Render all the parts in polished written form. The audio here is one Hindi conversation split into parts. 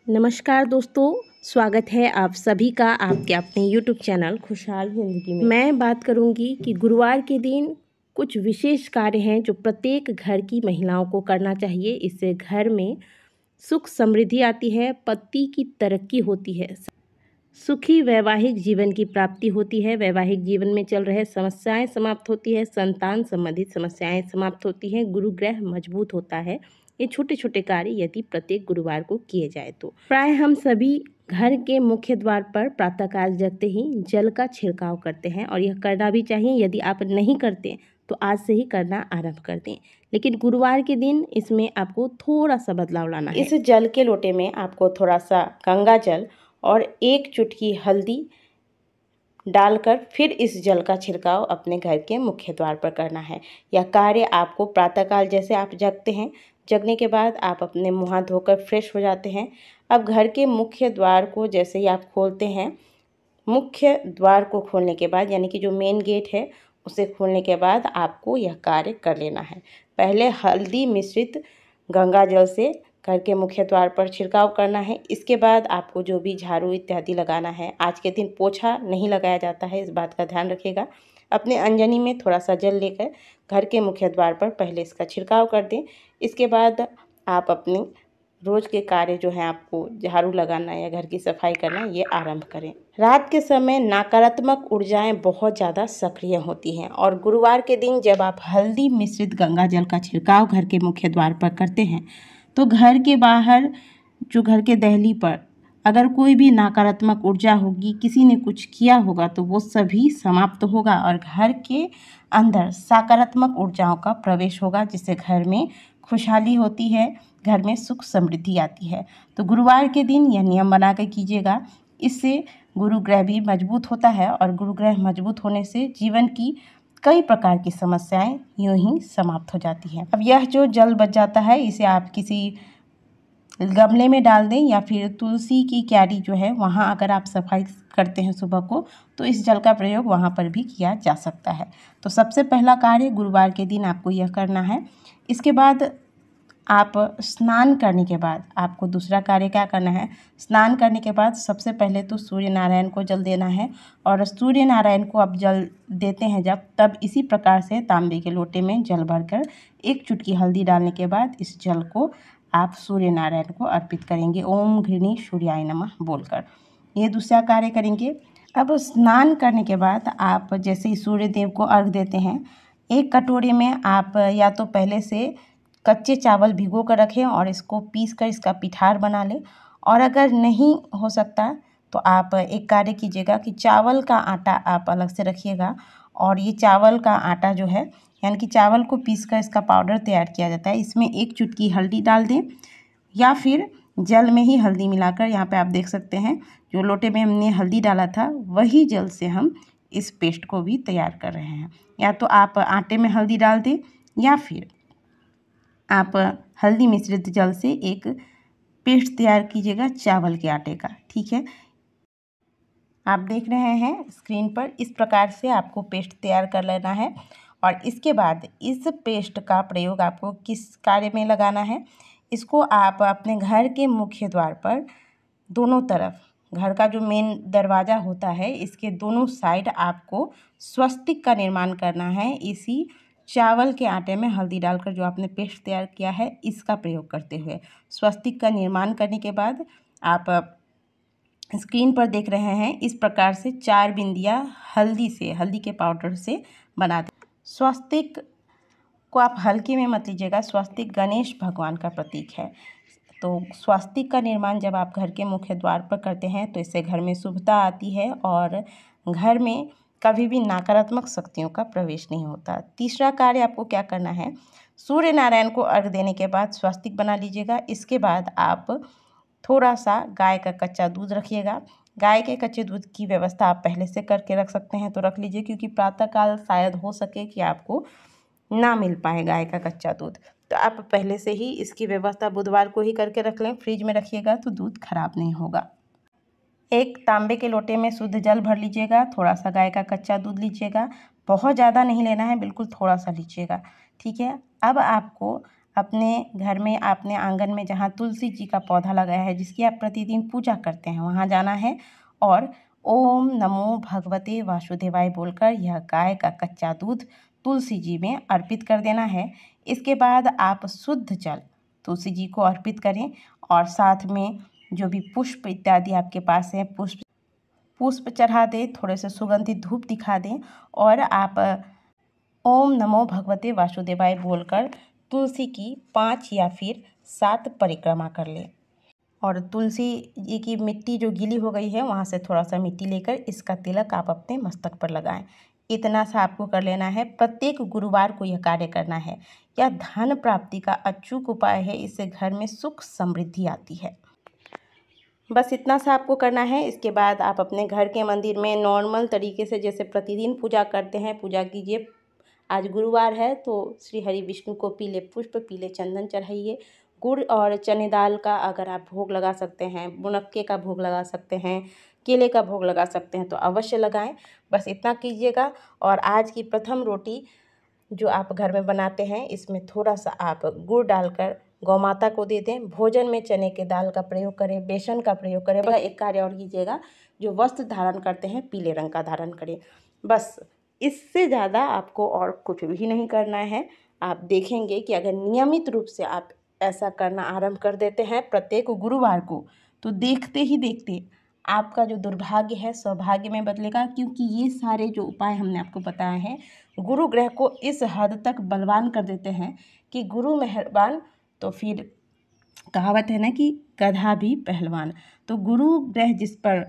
नमस्कार दोस्तों, स्वागत है आप सभी का आपके अपने यूट्यूब चैनल खुशहाल ज़िंदगी में। मैं बात करूंगी कि गुरुवार के दिन कुछ विशेष कार्य हैं जो प्रत्येक घर की महिलाओं को करना चाहिए। इससे घर में सुख समृद्धि आती है, पति की तरक्की होती है, सुखी वैवाहिक जीवन की प्राप्ति होती है, वैवाहिक जीवन में चल रहे समस्याएं समाप्त होती है, संतान संबंधित समस्याएं समाप्त होती हैं, गुरु ग्रह मजबूत होता है। ये छोटे छोटे कार्य यदि प्रत्येक गुरुवार को किए जाए तो प्राय हम सभी घर के मुख्य द्वार पर प्रातःकाल जगते ही जल का छिड़काव करते हैं और यह करना भी चाहिए। यदि आप नहीं करते तो आज से ही करना आरंभ कर दें, लेकिन गुरुवार के दिन इसमें आपको थोड़ा सा बदलाव लाना है। इस जल के लोटे में आपको थोड़ा सा गंगा जल और 1 चुटकी हल्दी डालकर फिर इस जल का छिड़काव अपने घर के मुख्य द्वार पर करना है। यह कार्य आपको प्रातःकाल जैसे आप जगते हैं, जगने के बाद आप अपने मुँह हाथ धोकर फ्रेश हो जाते हैं। अब घर के मुख्य द्वार को जैसे ही आप खोलते हैं, मुख्य द्वार को खोलने के बाद यानी कि जो मेन गेट है उसे खोलने के बाद आपको यह कार्य कर लेना है। पहले हल्दी मिश्रित गंगा जल से घर के मुख्य द्वार पर छिड़काव करना है। इसके बाद आपको जो भी झाड़ू इत्यादि लगाना है, आज के दिन पोछा नहीं लगाया जाता है, इस बात का ध्यान रखिएगा। अपने अंजनी में थोड़ा सा जल लेकर घर के मुख्य द्वार पर पहले इसका छिड़काव कर दें। इसके बाद आप अपने रोज़ के कार्य जो हैं, आपको झाड़ू लगाना या घर की सफाई करना, ये आरंभ करें। रात के समय नकारात्मक ऊर्जाएं बहुत ज़्यादा सक्रिय होती हैं और गुरुवार के दिन जब आप हल्दी मिश्रित गंगा जल का छिड़काव घर के मुख्य द्वार पर करते हैं तो घर के बाहर जो घर के दहली पर अगर कोई भी नकारात्मक ऊर्जा होगी, किसी ने कुछ किया होगा, तो वो सभी समाप्त होगा और घर के अंदर सकारात्मक ऊर्जाओं का प्रवेश होगा, जिससे घर में खुशहाली होती है, घर में सुख समृद्धि आती है। तो गुरुवार के दिन यह नियम बना कर कीजिएगा। इससे गुरु ग्रह भी मजबूत होता है और गुरु ग्रह मजबूत होने से जीवन की कई प्रकार की समस्याएं यूं ही समाप्त हो जाती हैं। अब यह जो जल बच जाता है, इसे आप किसी गमले में डाल दें या फिर तुलसी की क्यारी जो है वहाँ अगर आप सफाई करते हैं सुबह को, तो इस जल का प्रयोग वहाँ पर भी किया जा सकता है। तो सबसे पहला कार्य गुरुवार के दिन आपको यह करना है। इसके बाद आप स्नान करने के बाद आपको दूसरा कार्य क्या करना है। स्नान करने के बाद सबसे पहले तो सूर्य नारायण को जल देना है और सूर्य नारायण को आप जल देते हैं जब, तब इसी प्रकार से तांबे के लोटे में जल भरकर 1 चुटकी हल्दी डालने के बाद इस जल को आप सूर्य नारायण को अर्पित करेंगे, ओम घृणी सूर्याय नमः बोलकर। ये दूसरा कार्य करेंगे। अब स्नान करने के बाद आप जैसे ही सूर्य देव को अर्घ देते हैं, एक कटोरे में आप या तो पहले से कच्चे चावल भिगो कर रखें और इसको पीस कर इसका पिठार बना लें, और अगर नहीं हो सकता तो आप एक कार्य कीजिएगा कि चावल का आटा आप अलग से रखिएगा और ये चावल का आटा जो है, यानी कि चावल को पीस कर इसका पाउडर तैयार किया जाता है, इसमें 1 चुटकी हल्दी डाल दें या फिर जल में ही हल्दी मिलाकर, यहाँ पे आप देख सकते हैं जो लोटे में हमने हल्दी डाला था वही जल से हम इस पेस्ट को भी तैयार कर रहे हैं। या तो आप आटे में हल्दी डाल दें या फिर आप हल्दी मिश्रित जल से एक पेस्ट तैयार कीजिएगा चावल के आटे का। ठीक है, आप देख रहे हैं स्क्रीन पर, इस प्रकार से आपको पेस्ट तैयार कर लेना है। और इसके बाद इस पेस्ट का प्रयोग आपको किस कार्य में लगाना है, इसको आप अपने घर के मुख्य द्वार पर दोनों तरफ, घर का जो मेन दरवाज़ा होता है इसके दोनों साइड आपको स्वस्तिक का निर्माण करना है। इसी चावल के आटे में हल्दी डालकर जो आपने पेस्ट तैयार किया है इसका प्रयोग करते हुए स्वस्तिक का निर्माण करने के बाद आप स्क्रीन पर देख रहे हैं इस प्रकार से 4 बिंदियाँ हल्दी के पाउडर से बना दें। स्वस्तिक को आप हल्के में मत लीजिएगा, स्वस्तिक गणेश भगवान का प्रतीक है। तो स्वस्तिक का निर्माण जब आप घर के मुख्य द्वार पर करते हैं तो इससे घर में शुभता आती है और घर में कभी भी नकारात्मक शक्तियों का प्रवेश नहीं होता। तीसरा कार्य आपको क्या करना है, सूर्य नारायण को अर्घ देने के बाद स्वस्तिक बना लीजिएगा। इसके बाद आप थोड़ा सा गाय का कच्चा दूध रखिएगा। गाय के कच्चे दूध की व्यवस्था आप पहले से करके रख सकते हैं तो रख लीजिए, क्योंकि प्रातःकाल शायद हो सके कि आपको ना मिल पाए गाय का कच्चा दूध, तो आप पहले से ही इसकी व्यवस्था बुधवार को ही करके रख लें। फ्रिज में रखिएगा तो दूध खराब नहीं होगा। एक तांबे के लोटे में शुद्ध जल भर लीजिएगा, थोड़ा सा गाय का कच्चा दूध लीजिएगा, बहुत ज़्यादा नहीं लेना है, बिल्कुल थोड़ा सा लीजिएगा। ठीक है, अब आपको अपने घर में, अपने आंगन में जहाँ तुलसी जी का पौधा लगाया है, जिसकी आप प्रतिदिन पूजा करते हैं, वहाँ जाना है और ओम नमो भगवते वासुदेवाय बोलकर यह गाय का कच्चा दूध तुलसी जी में अर्पित कर देना है। इसके बाद आप शुद्ध जल तुलसी जी को अर्पित करें और साथ में जो भी पुष्प इत्यादि आपके पास है पुष्प चढ़ा दें, थोड़े से सुगंधित धूप दिखा दें और आप ओम नमो भगवते वासुदेवाय बोलकर तुलसी की 5 या फिर 7 परिक्रमा कर लें। और तुलसी जी की मिट्टी जो गीली हो गई है, वहाँ से थोड़ा सा मिट्टी लेकर इसका तिलक आप अपने मस्तक पर लगाएं। इतना सा आपको कर लेना है। प्रत्येक गुरुवार को यह कार्य करना है। यह धन प्राप्ति का अचूक उपाय है। इससे घर में सुख समृद्धि आती है। बस इतना सा आपको करना है। इसके बाद आप अपने घर के मंदिर में नॉर्मल तरीके से जैसे प्रतिदिन पूजा करते हैं पूजा कीजिए। आज गुरुवार है तो श्री हरि विष्णु को पीले पुष्प, पीले चंदन चढ़ाइए। गुड़ और चने दाल का अगर आप भोग लगा सकते हैं, मुनक्के का भोग लगा सकते हैं, केले का भोग लगा सकते हैं तो अवश्य लगाएं। बस इतना कीजिएगा। और आज की प्रथम रोटी जो आप घर में बनाते हैं, इसमें थोड़ा सा आप गुड़ डालकर गौ माता को दे दें। भोजन में चने के दाल का प्रयोग करें, बेसन का प्रयोग करें। एक कार्य और कीजिएगा, जो वस्त्र धारण करते हैं पीले रंग का धारण करें। बस इससे ज़्यादा आपको और कुछ भी नहीं करना है। आप देखेंगे कि अगर नियमित रूप से आप ऐसा करना आरंभ कर देते हैं प्रत्येक गुरुवार को, तो देखते ही देखते आपका जो दुर्भाग्य है सौभाग्य में बदलेगा। क्योंकि ये सारे जो उपाय हमने आपको बताए हैं, गुरु ग्रह को इस हद तक बलवान कर देते हैं कि गुरु मेहरबान तो फिर कहावत है ना कि गधा भी पहलवान। तो गुरु ग्रह जिस पर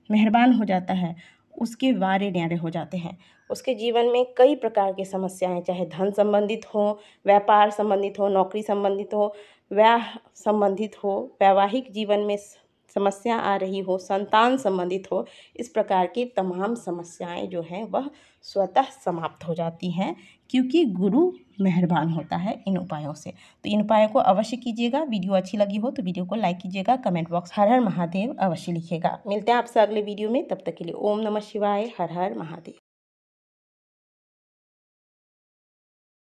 मेहरबान हो जाता है उसके वारे न्यारे हो जाते हैं। उसके जीवन में कई प्रकार की समस्याएं, चाहे धन संबंधित हो, व्यापार संबंधित हो, नौकरी संबंधित हो, विवाह संबंधित हो, वैवाहिक जीवन में समस्या आ रही हो, संतान संबंधित हो, इस प्रकार की तमाम समस्याएं जो हैं वह स्वतः समाप्त हो जाती हैं। क्योंकि गुरु मेहरबान होता है इन उपायों से। तो इन उपायों को अवश्य कीजिएगा। वीडियो अच्छी लगी हो तो वीडियो को लाइक कीजिएगा। कमेंट बॉक्स हर हर महादेव अवश्य लिखिएगा। मिलते हैं आपसे अगले वीडियो में। तब तक के लिए ओम नमः शिवाय, हर हर महादेव।